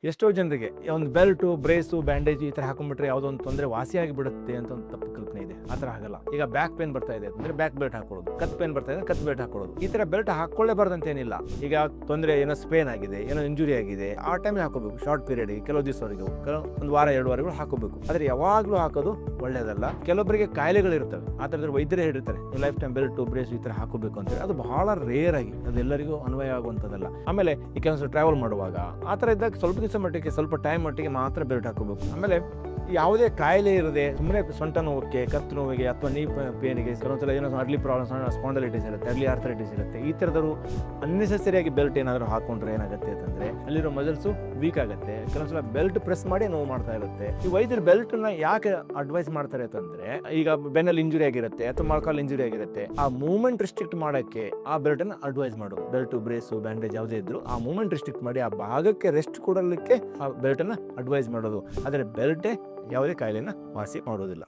ಎಷ್ಟೋ ಜನರಿಗೆ ಒಂದು ಬೆಲ್ಟು, ಬ್ರೇಸು, ಬ್ಯಾಂಡೇಜ್ ಈ ಥರ ಹಾಕೊಂಡ್ಬಿಟ್ರೆ ಯಾವುದೋ ಒಂದು ತೊಂದರೆ ವಾಸಿಯಾಗಿ ಬಿಡುತ್ತೆ ಅಂತ ಒಂದು ತಪ್ಪು ಕಲ್ಪನೆ ಇದೆ. ಆ ಥರ ಆಗಲ್ಲ. ಈಗ ಬ್ಯಾಕ್ ಪೇನ್ ಬರ್ತಾ ಇದೆ ಅಂದರೆ ಬ್ಯಾಕ್ ಬೆಲ್ಟ್ ಹಾಕೊಳ್ಳೋದು, ಕತ್ ಪೇನ್ ಬರ್ತಾ ಇದೆ ಕತ್ ಬೆಲ್ಟ್ ಹಾಕೊಳ್ಳೋದು. ಈ ಥರ ಬೆಲ್ಟ್ ಹಾಕೊಳ್ಳೇಬಾರ್ದಂತ ಏನಿಲ್ಲ. ಈಗ ತೊಂದರೆ ಏನೋ ಸ್ಪೇನ್ ಆಗಿದೆ, ಏನೋ ಇಂಜುರಿ ಆಗಿದೆ, ಆ ಟೈಮ್ ಹಾಕೋಬೇಕು. ಶಾರ್ಟ್ ಪೀರಿಯಡ್ಗೆ ಕೆಲವು ದಿವಸವರೆಗೂ, ಒಂದು ವಾರ 2 ವಾರಗಳು ಹಾಕೋಬೇಕು. ಆದರೆ ಯಾವಾಗಲೂ ಹಾಕೋದು ಒಳ್ಳೇದಲ್ಲ. ಕೆಲವೊಬ್ಬರಿಗೆ ಕಾಯಿಲೆಗಳಿರ್ತವೆ, ಆ ಥರದ್ರ ವೈದ್ಯರೇ ಹೇಳಿರ್ತಾರೆ ನೀವು ಲೈಫ್ ಟೈಮ್ ಬೆಲ್ಟು, ಬ್ರೇಸ್ ಈ ಥರ ಹಾಕೋಬೇಕು ಅಂತೇಳಿ. ಅದು ಬಹಳ ರೇರ್ ಆಗಿ, ಅದು ಎಲ್ಲರಿಗೂ ಅನ್ವಯ ಆಗುವಂಥದ್ದಲ್ಲ. ಆಮೇಲೆ ಈ ಕೆಲಸ ಟ್ರಾವೆಲ್ ಮಾಡುವಾಗ ಆ ಥರ ಇದ್ದಾಗ ಸ್ವಲ್ಪ ದಿವಸ ಮಟ್ಟಿಗೆ, ಸ್ವಲ್ಪ ಟೈಮ್ ಮಟ್ಟಿಗೆ ಮಾತ್ರ ಬೆಲ್ಟ್ ಹಾಕೋಬೇಕು. ಆಮೇಲೆ ಯಾವುದೇ ಕಾಯಿಲೆ ಇರದೆ ಸುಮ್ಮನೆ ಸೊಂಟ ನೋವಕ್ಕೆ, ಕತ್ತು ನೋವಿಗೆ ಅಥವಾ ನೀ ಪೇನಿಗೆ, ಕೆಲವೊಂದ್ಸಲ ಏನೋ ಅರ್ಲಿ ಪ್ರಾಬ್ಲಮ್ಸ್, ಸ್ಪಾಂಡಲೈಟಿಸ್ ಇರುತ್ತೆ, ಅರ್ಲಿ ಆರ್ಥರೈಟಿಸ್ ಇರುತ್ತೆ, ಈ ಥರದವರು ಅನ್ನೆಸೆಸರಿಯಾಗಿ ಬೆಲ್ಟ್ ಏನಾದರೂ ಹಾಕೊಂಡ್ರೆ ಏನಾಗುತ್ತೆ ಅಂತಂದರೆ ಅಲ್ಲಿರೋ ಮಸಲ್ಸು ವೀಕ್ ಆಗುತ್ತೆ. ಕೆಲವೊಂದ್ಸಲ ಬೆಲ್ಟ್ ಪ್ರೆಸ್ ಮಾಡಿ ನೋವು ಮಾಡ್ತಾ ಇರುತ್ತೆ. ಈ ವೈದ್ಯರು ಬೆಲ್ಟ್ನ ಯಾಕೆ ಅಡ್ವೈಸ್ ಮಾಡ್ತಾರೆ ಅಂತಂದರೆ, ಈಗ ಬೆನ್ನಲ್ಲಿ ಇಂಜುರಿ ಆಗಿರುತ್ತೆ ಅಥವಾ ಮೊಳಕಾಲು ಇಂಜುರಿ ಆಗಿರುತ್ತೆ, ಆ ಮೂವ್ಮೆಂಟ್ ರಿಸ್ಟ್ರಿಕ್ಟ್ ಮಾಡೋಕ್ಕೆ ಆ ಬೆಲ್ಟನ್ನು ಅಡ್ವೈಸ್ ಮಾಡೋದು. ಬೆಲ್ಟು, ಬ್ರೇಸು, ಬ್ಯಾಂಡೇಜ್ ಯಾವುದೇ ಇದ್ರು ಆ ಮೂವ್ಮೆಂಟ್ ರಿಸ್ಟ್ರಿಕ್ಟ್ ಮಾಡಿ ಆ ಭಾಗಕ್ಕೆ ರೆಸ್ಟ್ ಕೊಡಲಿಕ್ಕೆ ಆ ಬೆಲ್ಟನ್ನು ಅಡ್ವೈಸ್ ಮಾಡೋದು. ಆದರೆ ಬೆಲ್ಟೇ ಯಾವುದೇ ಕಾಯಿಲೆನ ವಾಸಿ ಮಾಡೋದಿಲ್ಲ.